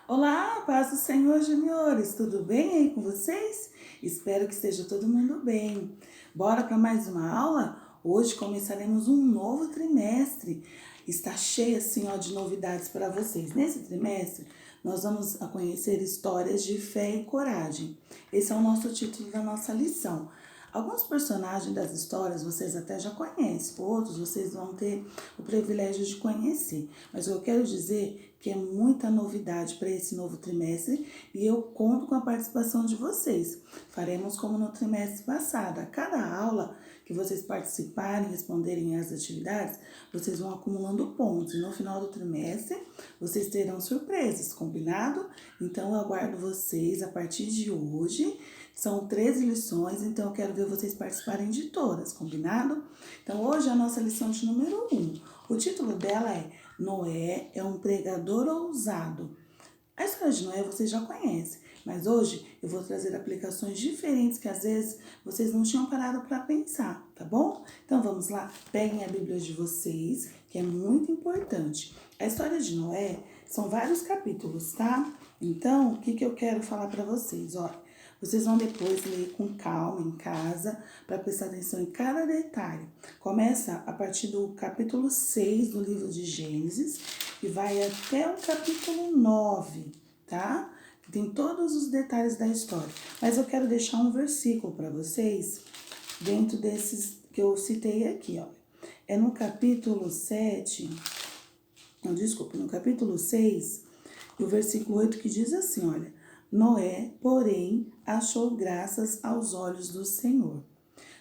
Olá, paz do Senhor, juniores, tudo bem aí com vocês? Espero que esteja todo mundo bem. Bora para mais uma aula? Hoje começaremos um novo trimestre. Está cheio assim, ó, de novidades para vocês. Nesse trimestre, nós vamos a conhecer histórias de fé e coragem. Esse é o nosso título da nossa lição. Alguns personagens das histórias vocês até já conhecem, outros vocês vão ter o privilégio de conhecer. Mas eu quero dizer que é muita novidade para esse novo trimestre e eu conto com a participação de vocês. Faremos como no trimestre passado. A cada aula que vocês participarem, responderem às atividades, vocês vão acumulando pontos. E no final do trimestre, vocês terão surpresas, combinado? Então eu aguardo vocês a partir de hoje. São 13 lições, então eu quero ver vocês participarem de todas, combinado? Então hoje é a nossa lição de número 1. O título dela é Noé é um pregador ousado. A história de Noé vocês já conhecem, mas hoje eu vou trazer aplicações diferentes que às vezes vocês não tinham parado para pensar, tá bom? Então vamos lá, peguem a Bíblia de vocês, que é muito importante. A história de Noé são vários capítulos, tá? Então, o que eu quero falar para vocês? Olha, vocês vão depois ler com calma em casa para prestar atenção em cada detalhe. Começa a partir do capítulo 6 do livro de Gênesis e vai até o capítulo 9, tá? Que tem todos os detalhes da história. Mas eu quero deixar um versículo para vocês dentro desses que eu citei aqui, ó. É no capítulo 7, não, desculpa, no capítulo 6, o versículo 8 que diz assim, olha: Noé, porém, achou graças aos olhos do Senhor.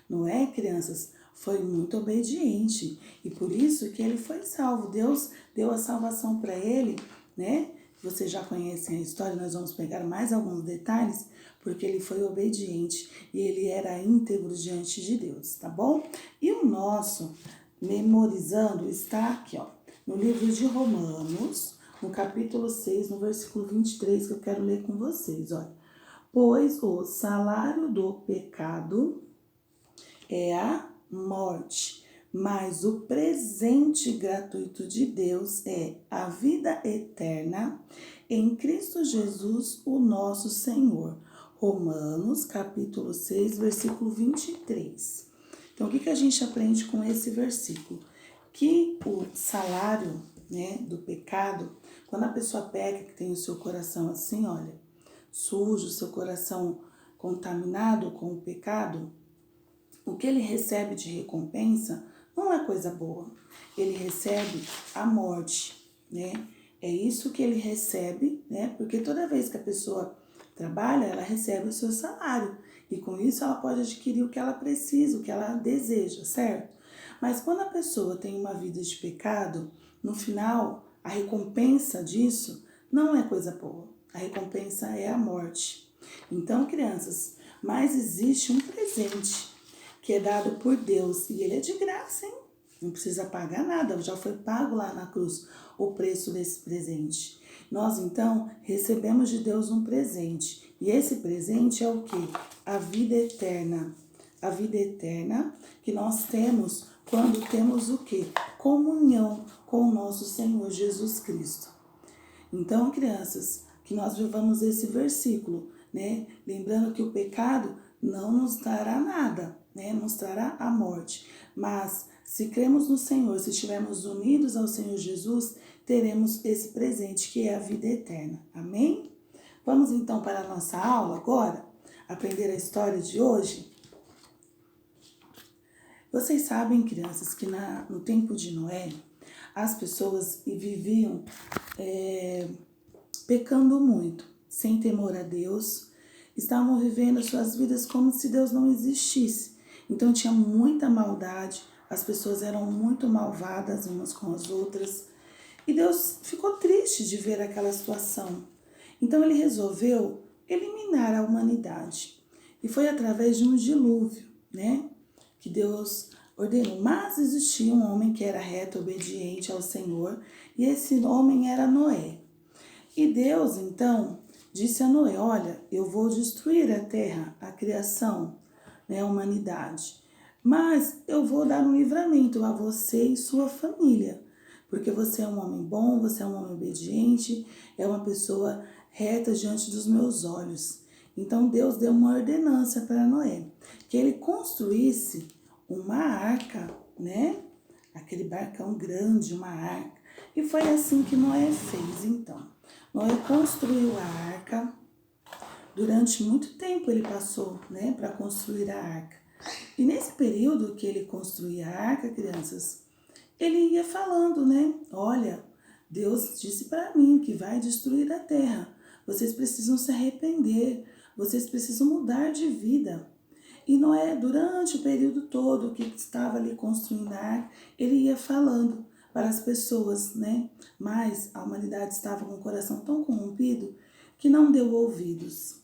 Noé, crianças, foi muito obediente e por isso que ele foi salvo. Deus deu a salvação para ele, né? Vocês já conhecem a história, nós vamos pegar mais alguns detalhes, porque ele foi obediente e ele era íntegro diante de Deus, tá bom? E o nosso memorizando está aqui, ó, no livro de Romanos, no capítulo 6, no versículo 23, que eu quero ler com vocês, olha. Pois o salário do pecado é a morte, mas o presente gratuito de Deus é a vida eterna em Cristo Jesus, o nosso Senhor. Romanos, capítulo 6, versículo 23. Então, o que a gente aprende com esse versículo? Que o salário, né, do pecado, quando a pessoa peca, que tem o seu coração assim, olha, sujo, seu coração contaminado com o pecado, o que ele recebe de recompensa não é coisa boa. Ele recebe a morte, né? É isso que ele recebe, né? Porque toda vez que a pessoa trabalha, ela recebe o seu salário. E com isso ela pode adquirir o que ela precisa, o que ela deseja, certo? Mas quando a pessoa tem uma vida de pecado, no final, a recompensa disso não é coisa boa. A recompensa é a morte. Então, crianças, mas existe um presente que é dado por Deus e ele é de graça, hein? Não precisa pagar nada, já foi pago lá na cruz o preço desse presente. Nós então recebemos de Deus um presente e esse presente é o que? A vida eterna. A vida eterna que nós temos quando temos o que? Comunhão com o nosso Senhor Jesus Cristo. Então, crianças, que nós vivamos esse versículo, né? Lembrando que o pecado não nos dará nada, né? Nos trará a morte. Mas se cremos no Senhor, se estivermos unidos ao Senhor Jesus, teremos esse presente que é a vida eterna. Amém? Vamos então para a nossa aula agora? Aprender a história de hoje? Vocês sabem, crianças, que no tempo de Noé, as pessoas viviam pecando muito, sem temor a Deus, estavam vivendo suas vidas como se Deus não existisse. Então tinha muita maldade, as pessoas eram muito malvadas umas com as outras. E Deus ficou triste de ver aquela situação. Então ele resolveu eliminar a humanidade. E foi através de um dilúvio, né, que Deus ordenou. Mas existia um homem que era reto, obediente ao Senhor, e esse homem era Noé. E Deus, então, disse a Noé: olha, eu vou destruir a terra, a criação, né, a humanidade. Mas eu vou dar um livramento a você e sua família. porque você é um homem bom, você é um homem obediente, é uma pessoa reta diante dos meus olhos. Então Deus deu uma ordenança para Noé, que ele construísse uma arca, né? Aquele barcão grande, uma arca. E foi assim que Noé fez, então. Noé construiu a arca. Durante muito tempo ele passou, né, para construir a arca. E nesse período que ele construía a arca, crianças, ele ia falando, né? Olha, Deus disse para mim que vai destruir a terra. Vocês precisam se arrepender. Vocês precisam mudar de vida. E Noé, durante o período todo que estava ali construindo a arca, ele ia falando para as pessoas, né? Mas a humanidade estava com o coração tão corrompido que não deu ouvidos.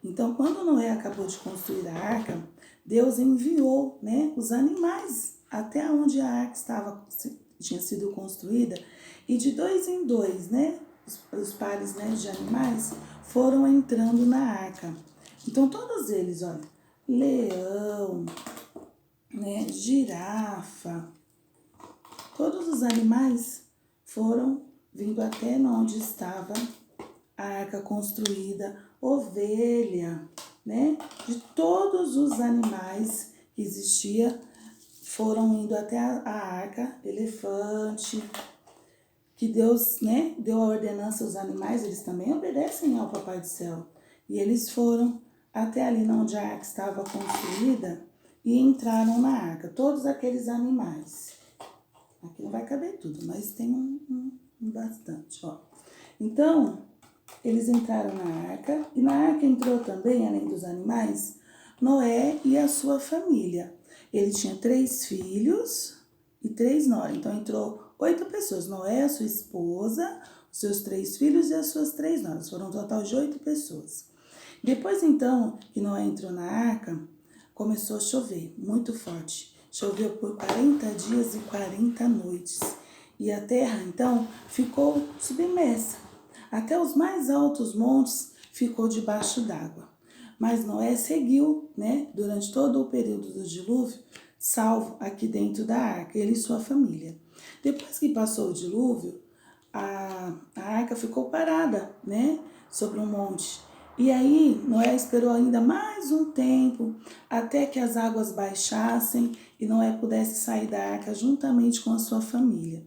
Então, quando Noé acabou de construir a arca, Deus enviou, né, os animais até onde a arca tinha sido construída, e de dois em dois, né, os pares, né, de animais foram entrando na arca. Então, todos eles, olha, leão, né, girafa, todos os animais foram vindo até onde estava a arca construída, ovelha, né? De todos os animais que existia, foram indo até a arca, elefante, que Deus, né, deu a ordenança aos animais, eles também obedecem ao Papai do Céu. E eles foram até ali onde a arca estava construída e entraram na arca, todos aqueles animais. Aqui não vai caber tudo, mas tem um bastante, ó. Então, eles entraram na arca, e na arca entrou também, além dos animais, Noé e a sua família. Ele tinha 3 filhos e 3 noras. Então entrou 8 pessoas. Noé, a sua esposa, os seus 3 filhos e as suas 3 noras. Foram um total de 8 pessoas. Depois então que Noé entrou na arca, começou a chover muito forte. Choveu por 40 dias e 40 noites. E a terra então ficou submersa. Até os mais altos montes ficou debaixo d'água. Mas Noé seguiu, né, durante todo o período do dilúvio, salvo aqui dentro da arca, ele e sua família. Depois que passou o dilúvio, a arca ficou parada, né, sobre um monte. E aí Noé esperou ainda mais um tempo até que as águas baixassem e Noé pudesse sair da arca juntamente com a sua família.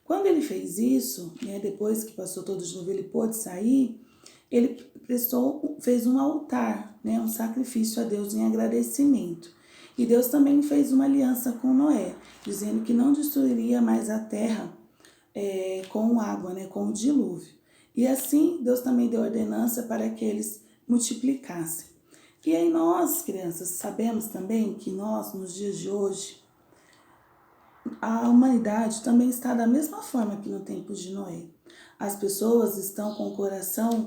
Quando ele fez isso, né, depois que passou todo o dilúvio, ele pôde sair, ele fez um altar, né, um sacrifício a Deus em agradecimento. E Deus também fez uma aliança com Noé, dizendo que não destruiria mais a terra com água, né, com o dilúvio. E assim, Deus também deu ordenança para que eles multiplicassem. E aí nós, crianças, sabemos também que nós, nos dias de hoje, a humanidade também está da mesma forma que no tempo de Noé. As pessoas estão com o coração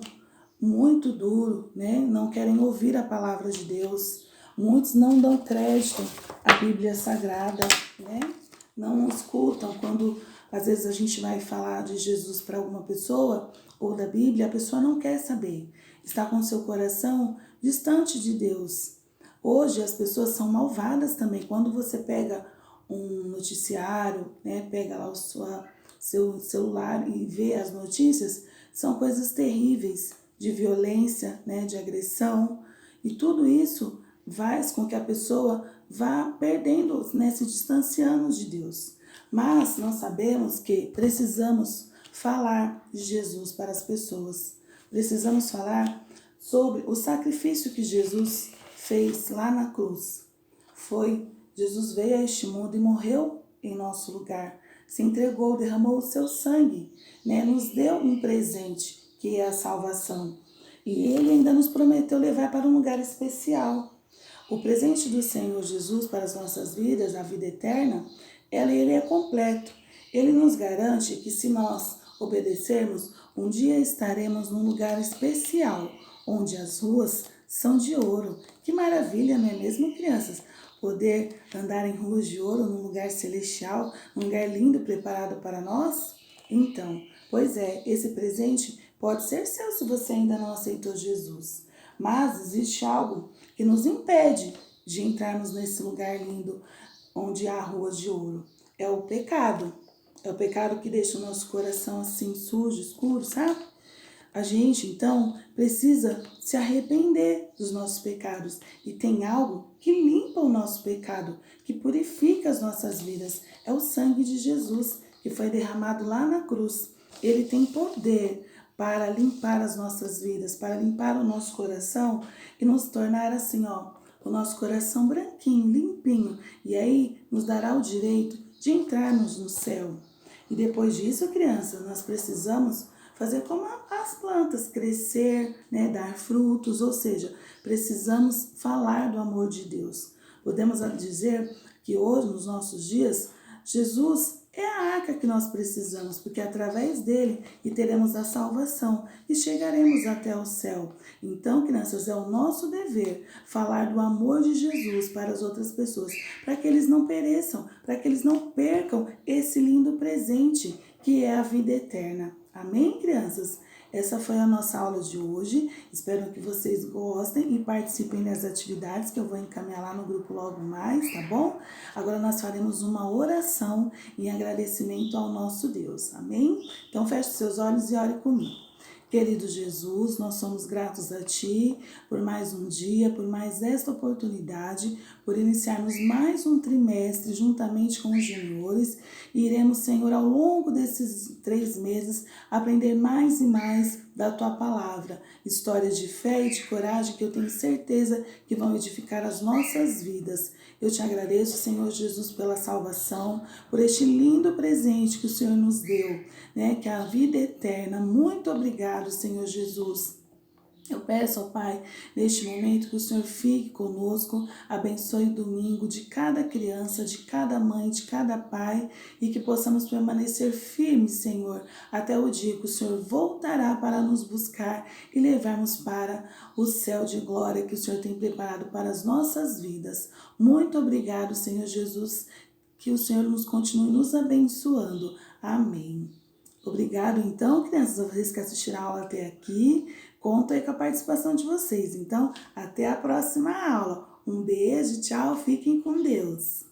muito duro, né? Não querem ouvir a palavra de Deus. Muitos não dão crédito à Bíblia Sagrada, né? Não escutam quando às vezes a gente vai falar de Jesus para alguma pessoa ou da Bíblia, a pessoa não quer saber. Está com seu coração distante de Deus. Hoje as pessoas são malvadas também. Quando você pega um noticiário, né, pega lá seu celular e vê as notícias, são coisas terríveis de violência, né, de agressão, e tudo isso faz com que a pessoa vá perdendo, né, se distanciando de Deus. Mas nós sabemos que precisamos falar de Jesus para as pessoas. Precisamos falar sobre o sacrifício que Jesus fez lá na cruz. Jesus veio a este mundo e morreu em nosso lugar, se entregou, derramou o seu sangue, né? Nos deu um presente, que é a salvação. E ele ainda nos prometeu levar para um lugar especial. O presente do Senhor Jesus para as nossas vidas, a vida eterna, ele é completo. Ele nos garante que se nós obedecermos, um dia estaremos num lugar especial, onde as ruas são de ouro. Que maravilha, não é mesmo, crianças? Poder andar em ruas de ouro, num lugar celestial, um lugar lindo preparado para nós? Então, pois é, esse presente pode ser seu se você ainda não aceitou Jesus. Mas existe algo que nos impede de entrarmos nesse lugar lindo onde há ruas de ouro. É o pecado. É o pecado que deixa o nosso coração assim sujo, escuro, sabe? A gente, então, precisa se arrepender dos nossos pecados. E tem algo que limpa o nosso pecado, que purifica as nossas vidas. É o sangue de Jesus, que foi derramado lá na cruz. Ele tem poder para limpar as nossas vidas, para limpar o nosso coração e nos tornar assim, ó, o nosso coração branquinho, limpinho. E aí nos dará o direito de entrarmos no céu. E depois disso, crianças, nós precisamos fazer como as plantas, crescer, né, dar frutos, ou seja, precisamos falar do amor de Deus. Podemos dizer que hoje, nos nossos dias, Jesus é a arca que nós precisamos, porque é através dele que teremos a salvação e chegaremos até o céu. Então, crianças, é o nosso dever falar do amor de Jesus para as outras pessoas, para que eles não pereçam, para que eles não percam esse lindo presente que é a vida eterna. Amém, crianças? Essa foi a nossa aula de hoje. Espero que vocês gostem e participem das atividades que eu vou encaminhar lá no grupo logo mais, tá bom? Agora nós faremos uma oração em agradecimento ao nosso Deus. Amém? Então feche seus olhos e ore comigo. Querido Jesus, nós somos gratos a Ti por mais um dia, por mais esta oportunidade, por iniciarmos mais um trimestre juntamente com os juniores. E iremos, Senhor, ao longo desses 3 meses, aprender mais e mais da Tua palavra. Histórias de fé e de coragem que eu tenho certeza que vão edificar as nossas vidas. Eu te agradeço, Senhor Jesus, pela salvação, por este lindo presente que o Senhor nos deu, né? Que é a vida eterna. Muito obrigado, Senhor Jesus. Eu peço, ó Pai, neste momento que o Senhor fique conosco, abençoe o domingo de cada criança, de cada mãe, de cada pai, e que possamos permanecer firmes, Senhor, até o dia que o Senhor voltará para nos buscar e levarmos para o céu de glória que o Senhor tem preparado para as nossas vidas. Muito obrigado, Senhor Jesus, que o Senhor nos continue nos abençoando. Amém. Obrigado, então, crianças, a vocês que assistiram a aula até aqui. Conto aí com a participação de vocês. Então, até a próxima aula. Um beijo, tchau, fiquem com Deus.